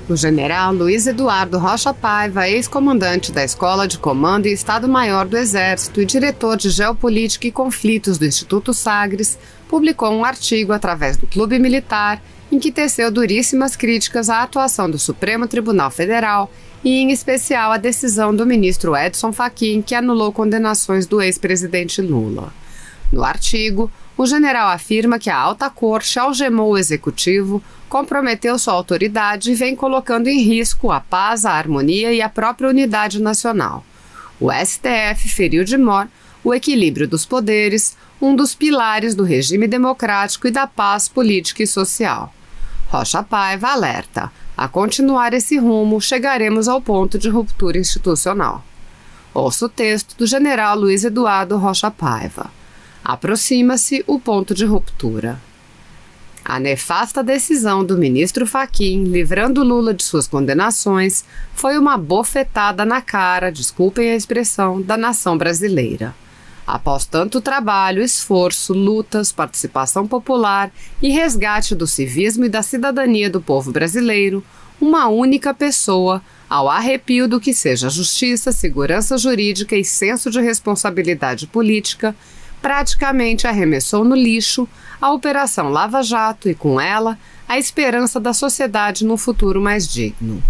O general Luiz Eduardo Rocha Paiva, ex-comandante da Escola de Comando e Estado-Maior do Exército e diretor de Geopolítica e Conflitos do Instituto Sagres, publicou um artigo através do Clube Militar em que teceu duríssimas críticas à atuação do Supremo Tribunal Federal e, em especial, à decisão do ministro Edson Fachin, que anulou condenações do ex-presidente Lula. No artigo, o general afirma que a alta corte algemou o executivo, comprometeu sua autoridade e vem colocando em risco a paz, a harmonia e a própria unidade nacional. O STF feriu de mor o equilíbrio dos poderes, um dos pilares do regime democrático e da paz política e social. Rocha Paiva alerta: a continuar esse rumo, chegaremos ao ponto de ruptura institucional. Ouça o texto do general Luiz Eduardo Rocha Paiva. Aproxima-se o ponto de ruptura. A nefasta decisão do ministro Fachin, livrando Lula de suas condenações, foi uma bofetada na cara, desculpem a expressão, da nação brasileira. Após tanto trabalho, esforço, lutas, participação popular e resgate do civismo e da cidadania do povo brasileiro, uma única pessoa, ao arrepio do que seja justiça, segurança jurídica e senso de responsabilidade política, praticamente arremessou no lixo a Operação Lava Jato e, com ela, a esperança da sociedade num futuro mais digno.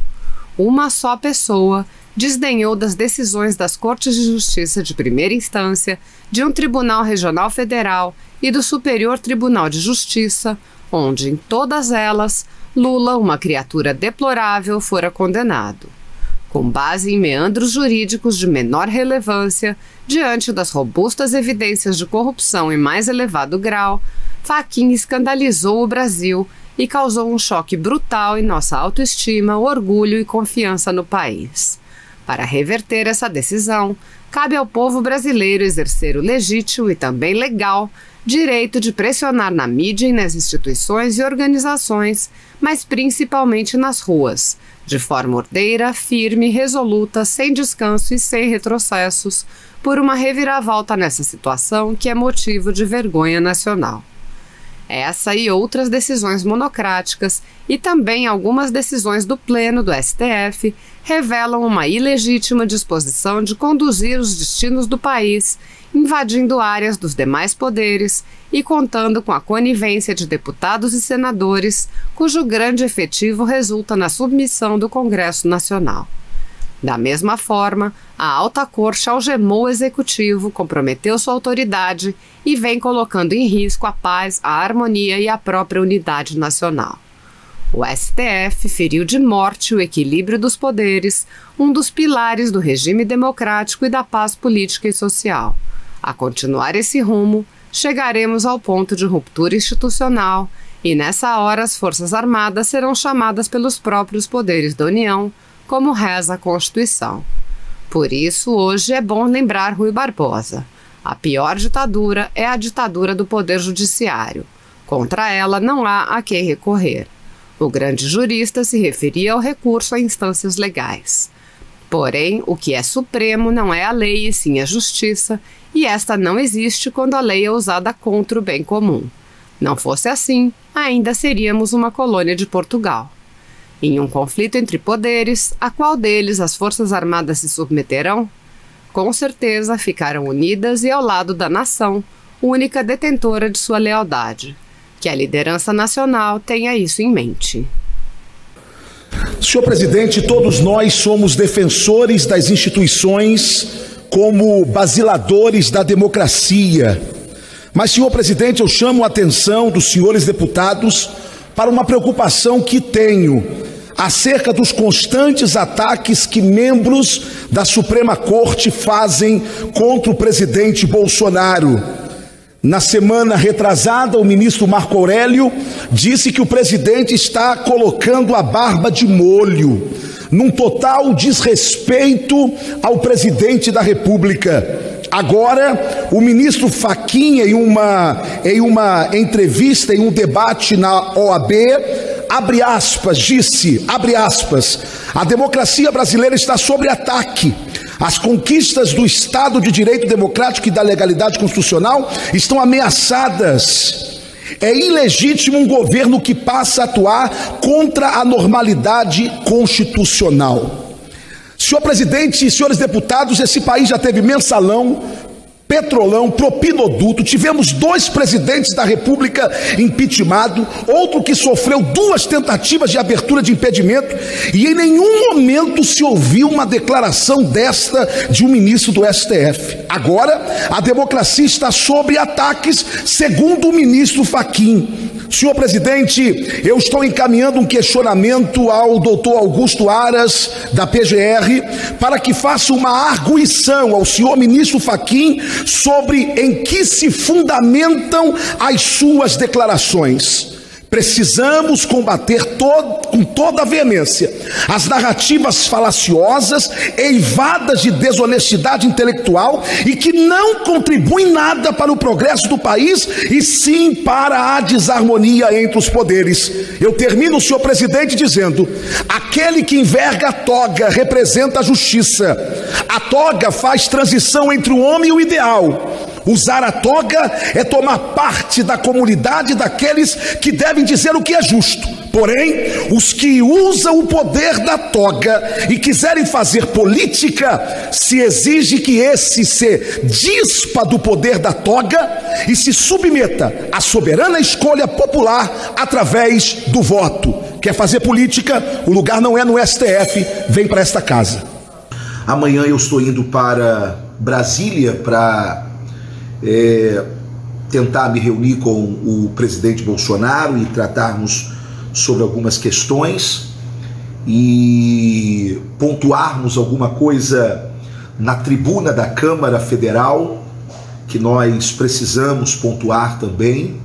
Uma só pessoa desdenhou das decisões das Cortes de Justiça de primeira instância, de um Tribunal Regional Federal e do Superior Tribunal de Justiça, onde, em todas elas, Lula, uma criatura deplorável, fora condenado. Com base em meandros jurídicos de menor relevância, diante das robustas evidências de corrupção em mais elevado grau, Fachin escandalizou o Brasil e causou um choque brutal em nossa autoestima, orgulho e confiança no país. Para reverter essa decisão, cabe ao povo brasileiro exercer o legítimo e também legal direito de pressionar na mídia e nas instituições e organizações, mas principalmente nas ruas, de forma ordeira, firme, resoluta, sem descanso e sem retrocessos, por uma reviravolta nessa situação que é motivo de vergonha nacional. Essa e outras decisões monocráticas e também algumas decisões do Pleno do STF revelam uma ilegítima disposição de conduzir os destinos do país, invadindo áreas dos demais poderes e contando com a conivência de deputados e senadores, cujo grande efetivo resulta na submissão do Congresso Nacional. Da mesma forma, a alta corte algemou o executivo, comprometeu sua autoridade e vem colocando em risco a paz, a harmonia e a própria unidade nacional. O STF feriu de morte o equilíbrio dos poderes, um dos pilares do regime democrático e da paz política e social. A continuar esse rumo, chegaremos ao ponto de ruptura institucional e, nessa hora, as Forças Armadas serão chamadas pelos próprios poderes da União, como reza a Constituição. Por isso, hoje é bom lembrar Rui Barbosa. A pior ditadura é a ditadura do Poder Judiciário. Contra ela não há a quem recorrer. O grande jurista se referia ao recurso a instâncias legais. Porém, o que é supremo não é a lei e sim a justiça, e esta não existe quando a lei é usada contra o bem comum. Não fosse assim, ainda seríamos uma colônia de Portugal. Em um conflito entre poderes, a qual deles as Forças Armadas se submeterão? Com certeza ficarão unidas e ao lado da nação, única detentora de sua lealdade. Que a liderança nacional tenha isso em mente. Senhor presidente, todos nós somos defensores das instituições como basiladores da democracia. Mas, senhor presidente, eu chamo a atenção dos senhores deputados para uma preocupação que tenho acerca dos constantes ataques que membros da Suprema Corte fazem contra o presidente Bolsonaro. Na semana retrasada, o ministro Marco Aurélio disse que o presidente está colocando a barba de molho, num total desrespeito ao presidente da República. Agora, o ministro Fachin, em uma entrevista, em um debate na OAB, abre aspas, disse, abre aspas, a democracia brasileira está sob ataque. As conquistas do Estado de Direito Democrático e da legalidade constitucional estão ameaçadas. É ilegítimo um governo que passa a atuar contra a normalidade constitucional. Senhor presidente e senhores deputados, esse país já teve mensalão, Petrolão, propinoduto, tivemos 2 presidentes da República impeachmentados, outro que sofreu 2 tentativas de abertura de impedimento, e em nenhum momento se ouviu uma declaração desta de um ministro do STF. Agora, a democracia está sob ataques, segundo o ministro Fachin. Senhor presidente, eu estou encaminhando um questionamento ao doutor Augusto Aras, da PGR, para que faça uma arguição ao senhor ministro Fachin sobre em que se fundamentam as suas declarações. Precisamos combater com toda a veemência as narrativas falaciosas, eivadas de desonestidade intelectual e que não contribuem nada para o progresso do país e sim para a desarmonia entre os poderes. Eu termino, senhor presidente, dizendo: aquele que enverga a toga representa a justiça. A toga faz transição entre o homem e o ideal. Usar a toga é tomar parte da comunidade daqueles que devem dizer o que é justo. Porém, os que usam o poder da toga e quiserem fazer política, se exige que esse se dispa do poder da toga e se submeta à soberana escolha popular através do voto. Quer fazer política? O lugar não é no STF, vem para esta casa. Amanhã eu estou indo para Brasília para tentar me reunir com o presidente Bolsonaro e tratarmos sobre algumas questões e pontuarmos alguma coisa na tribuna da Câmara Federal que nós precisamos pontuar também.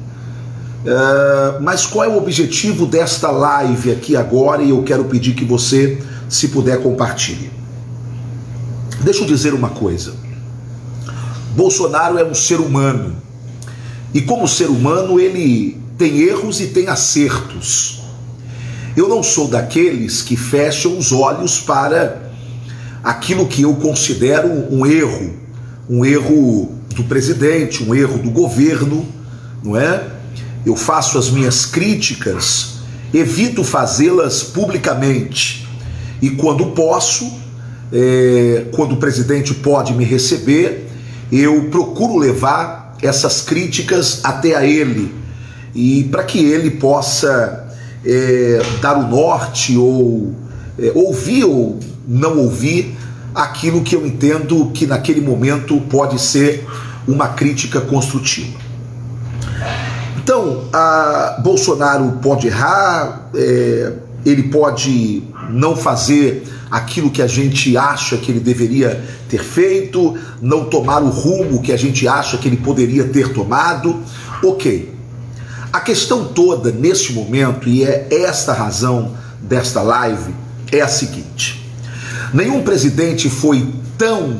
Mas qual é o objetivo desta live aqui agora? E eu quero pedir que você, se puder, compartilhe. Deixa eu dizer uma coisa. Bolsonaro é um ser humano, e como ser humano ele tem erros e tem acertos. Eu não sou daqueles que fecham os olhos para aquilo que eu considero um erro do presidente, um erro do governo, não é? Eu faço as minhas críticas, evito fazê-las publicamente, e quando posso, quando o presidente pode me receber, eu procuro levar essas críticas até a ele, e para que ele possa dar o norte, ou ouvir ou não ouvir aquilo que eu entendo que naquele momento pode ser uma crítica construtiva. Então, Bolsonaro pode errar, ele pode não fazer aquilo que a gente acha que ele deveria ter feito, não tomar o rumo que a gente acha que ele poderia ter tomado. Ok. A questão toda neste momento, e é esta a razão desta live, é a seguinte: nenhum presidente foi tão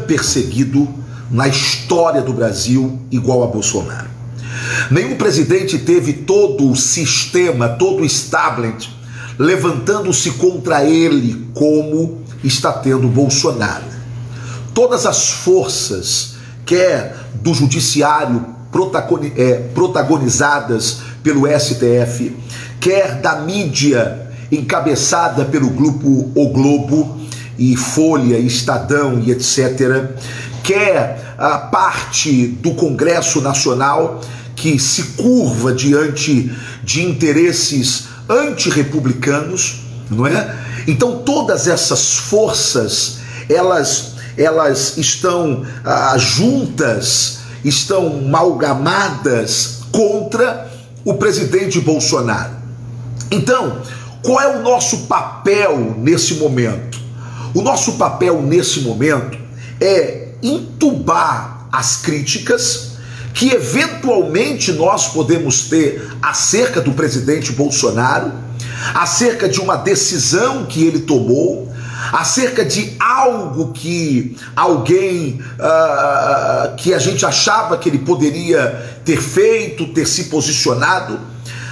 perseguido na história do Brasil igual a Bolsonaro. Nenhum presidente teve todo o sistema, todo o establishment levantando-se contra ele como está tendo Bolsonaro. Todas as forças, quer do judiciário protagonizadas pelo STF, quer da mídia encabeçada pelo grupo O Globo e Folha, Estadão e etc., quer a parte do Congresso Nacional que se curva diante de interesses antirrepublicanos, não é? Então todas essas forças, elas estão juntas, estão amalgamadas contra o presidente Bolsonaro. Então, qual é o nosso papel nesse momento? O nosso papel nesse momento é entubar as críticas que eventualmente nós podemos ter acerca do presidente Bolsonaro, acerca de uma decisão que ele tomou, acerca de algo que alguém que a gente achava que ele poderia ter feito, ter se posicionado.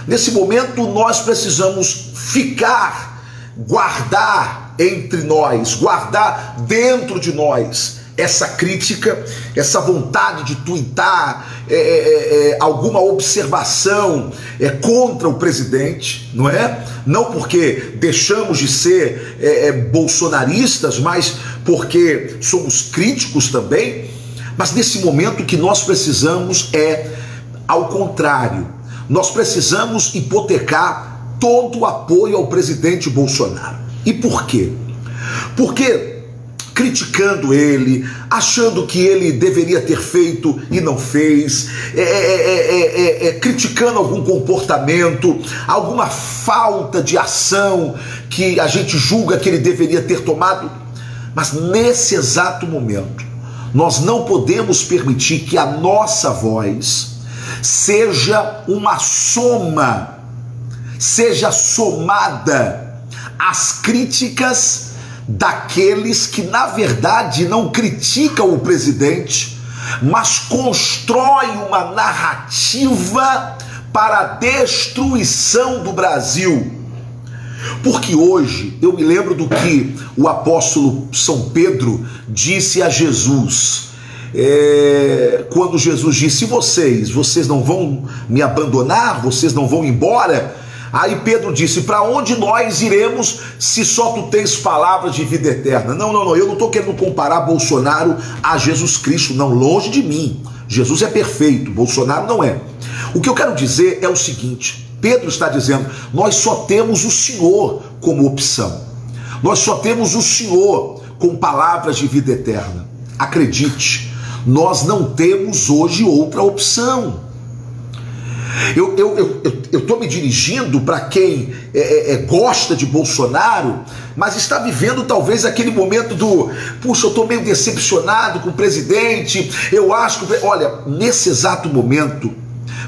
Nesse momento nós precisamos guardar entre nós, guardar dentro de nós essa crítica, essa vontade de tuitar alguma observação contra o presidente, não é? Não porque deixamos de ser bolsonaristas, mas porque somos críticos também. Mas nesse momento o que nós precisamos ao contrário, nós precisamos hipotecar todo o apoio ao presidente Bolsonaro. E por quê? Porque criticando ele, achando que ele deveria ter feito e não fez, criticando algum comportamento, alguma falta de ação que a gente julga que ele deveria ter tomado, mas nesse exato momento, nós não podemos permitir que a nossa voz seja uma soma, seja somada às críticas daqueles que na verdade não criticam o presidente, mas constroem uma narrativa para a destruição do Brasil. Porque hoje eu me lembro do que o apóstolo São Pedro disse a Jesus, quando Jesus disse: vocês não vão me abandonar, vocês não vão embora? Aí Pedro disse: para onde nós iremos se só tu tens palavras de vida eterna? Não, eu não estou querendo comparar Bolsonaro a Jesus Cristo, não, longe de mim. Jesus é perfeito, Bolsonaro não é. O que eu quero dizer é o seguinte: Pedro está dizendo, nós só temos o Senhor como opção. Nós só temos o Senhor com palavras de vida eterna. Acredite, nós não temos hoje outra opção. Eu estou me dirigindo para quem gosta de Bolsonaro, mas está vivendo talvez aquele momento do, puxa, eu estou meio decepcionado com o presidente, eu acho que... Olha, nesse exato momento,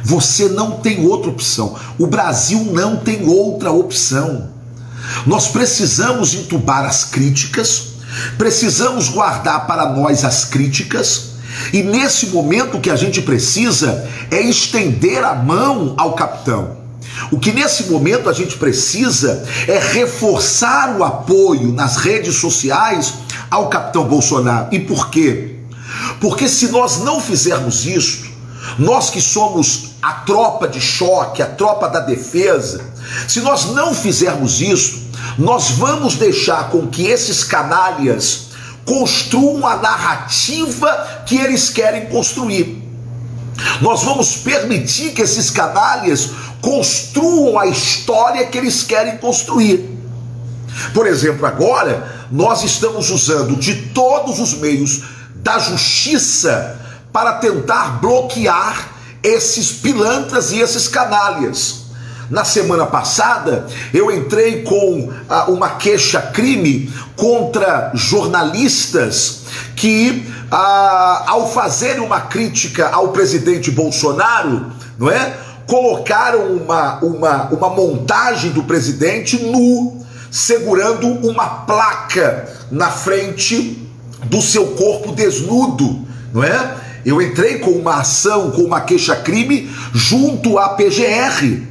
você não tem outra opção. O Brasil não tem outra opção. Nós precisamos entubar as críticas, precisamos guardar para nós as críticas, e nesse momento o que a gente precisa é estender a mão ao capitão. O que nesse momento a gente precisa é reforçar o apoio nas redes sociais ao capitão Bolsonaro. E por quê? Porque se nós não fizermos isso, nós que somos a tropa de choque, a tropa da defesa, se nós não fizermos isso, nós vamos deixar com que esses canalhas construam a narrativa que eles querem construir. Nós vamos permitir que esses canalhas construam a história que eles querem construir. Por exemplo, agora nós estamos usando de todos os meios da justiça para tentar bloquear esses pilantras e esses canalhas. Na semana passada, eu entrei com uma queixa-crime contra jornalistas que, ao fazerem uma crítica ao presidente Bolsonaro, não é, colocaram uma montagem do presidente nu, segurando uma placa na frente do seu corpo desnudo, não é? Eu entrei com uma ação, com uma queixa-crime junto à PGR.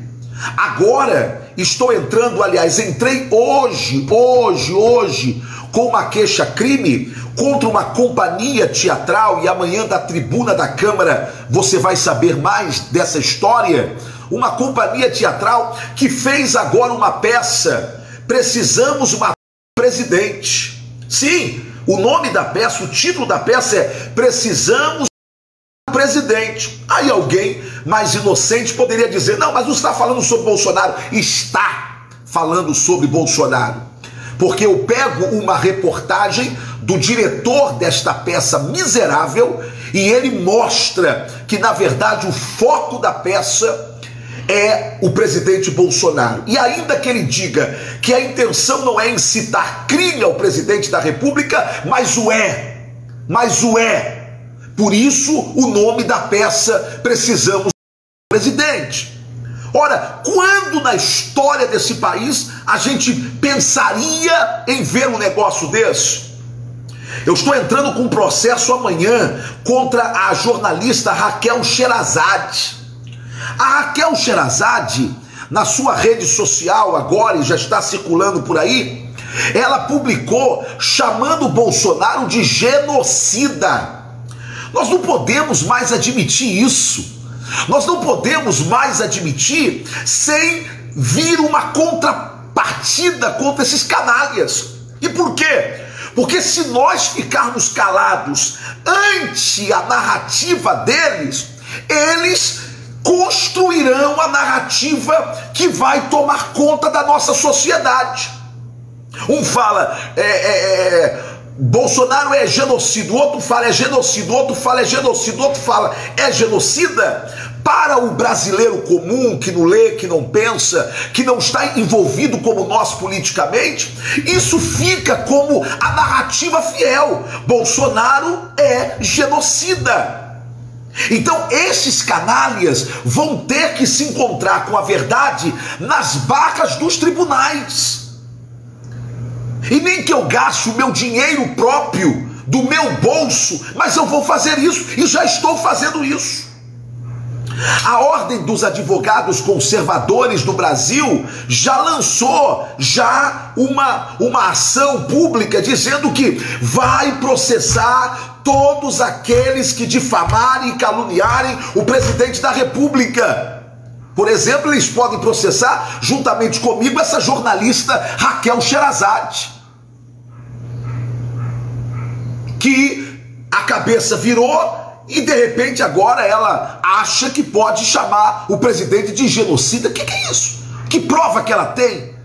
Agora estou entrando, aliás, entrei hoje com uma queixa-crime contra uma companhia teatral, e amanhã da tribuna da Câmara você vai saber mais dessa história. Uma companhia teatral que fez agora uma peça, Precisamos Matar o Presidente. Sim, o nome da peça, o título da peça é Precisamos Presidente. Aí alguém mais inocente poderia dizer, não, mas não está falando sobre Bolsonaro. Está falando sobre Bolsonaro, porque eu pego uma reportagem do diretor desta peça miserável e ele mostra que na verdade o foco da peça é o presidente Bolsonaro. E ainda que ele diga que a intenção não é incitar crime ao presidente da República, mas o é. Por isso, o nome da peça, Precisamos do Presidente. Ora, quando na história desse país a gente pensaria em ver um negócio desse? Eu estou entrando com um processo amanhã contra a jornalista Raquel Sherazade. A Raquel Sherazade, na sua rede social agora, e já está circulando por aí, ela publicou chamando Bolsonaro de genocida. Nós não podemos mais admitir isso. Nós não podemos mais admitir sem vir uma contrapartida contra esses canalhas. E por quê? Porque se nós ficarmos calados ante a narrativa deles, eles construirão a narrativa que vai tomar conta da nossa sociedade. Um fala, Bolsonaro é genocida, o outro fala é genocida, o outro fala é genocida, o outro fala é genocida. Para o brasileiro comum, que não lê, que não pensa, que não está envolvido como nós politicamente, isso fica como a narrativa fiel. Bolsonaro é genocida. Então esses canalhas vão ter que se encontrar com a verdade nas barras dos tribunais. E nem que eu gaste o meu dinheiro próprio, do meu bolso, mas eu vou fazer isso, e já estou fazendo isso. A Ordem dos Advogados Conservadores do Brasil já lançou uma ação pública dizendo que vai processar todos aqueles que difamarem e caluniarem o presidente da República. Por exemplo, eles podem processar, juntamente comigo, essa jornalista Raquel Sherazade, que a cabeça virou e de repente agora ela acha que pode chamar o presidente de genocida. O que é isso? Que prova que ela tem?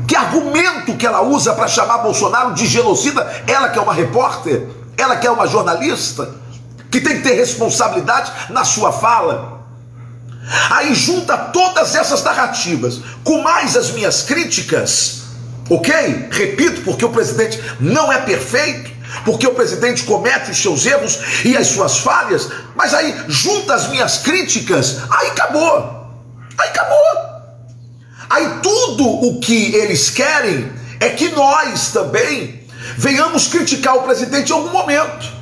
Que argumento que ela usa para chamar Bolsonaro de genocida? Ela que é uma repórter, ela que é uma jornalista, que tem que ter responsabilidade na sua fala. Aí junta todas essas narrativas com mais as minhas críticas, ok? Repito, porque o presidente não é perfeito, porque o presidente comete os seus erros e as suas falhas, mas aí junta as minhas críticas, aí acabou. Aí acabou. Aí tudo o que eles querem é que nós também venhamos criticar o presidente em algum momento.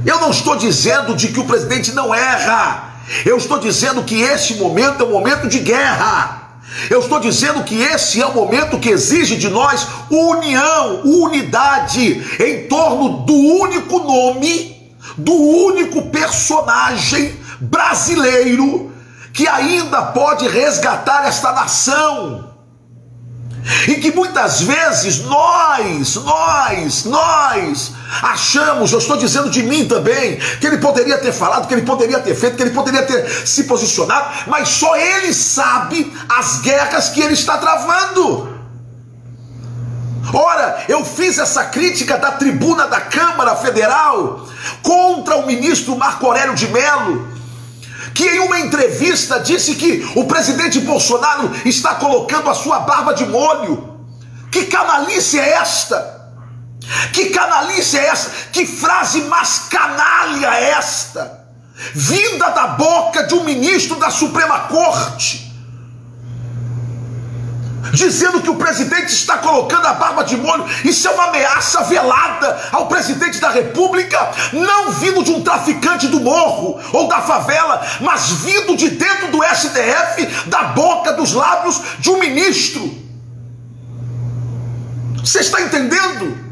Eu não estou dizendo de que o presidente não erra. Eu estou dizendo que esse momento é um momento de guerra. Eu estou dizendo que esse é o momento que exige de nós união, unidade, em torno do único nome, do único personagem brasileiro que ainda pode resgatar esta nação. E que muitas vezes nós achamos, eu estou dizendo de mim também, que ele poderia ter falado, que ele poderia ter feito, que ele poderia ter se posicionado, mas só ele sabe as guerras que ele está travando. Ora, eu fiz essa crítica da tribuna da Câmara Federal contra o ministro Marco Aurélio de Mello, que em uma entrevista disse que o presidente Bolsonaro está colocando a sua barba de molho. Que canalice é esta? Que canalice é esta? Que frase mais canalha é esta? Vinda da boca de um ministro da Suprema Corte, dizendo que o presidente está colocando a barba de molho. Isso é uma ameaça velada ao presidente da República, não vindo de um traficante do morro ou da favela, mas vindo de dentro do STF, da boca, dos lábios de um ministro. Você está entendendo?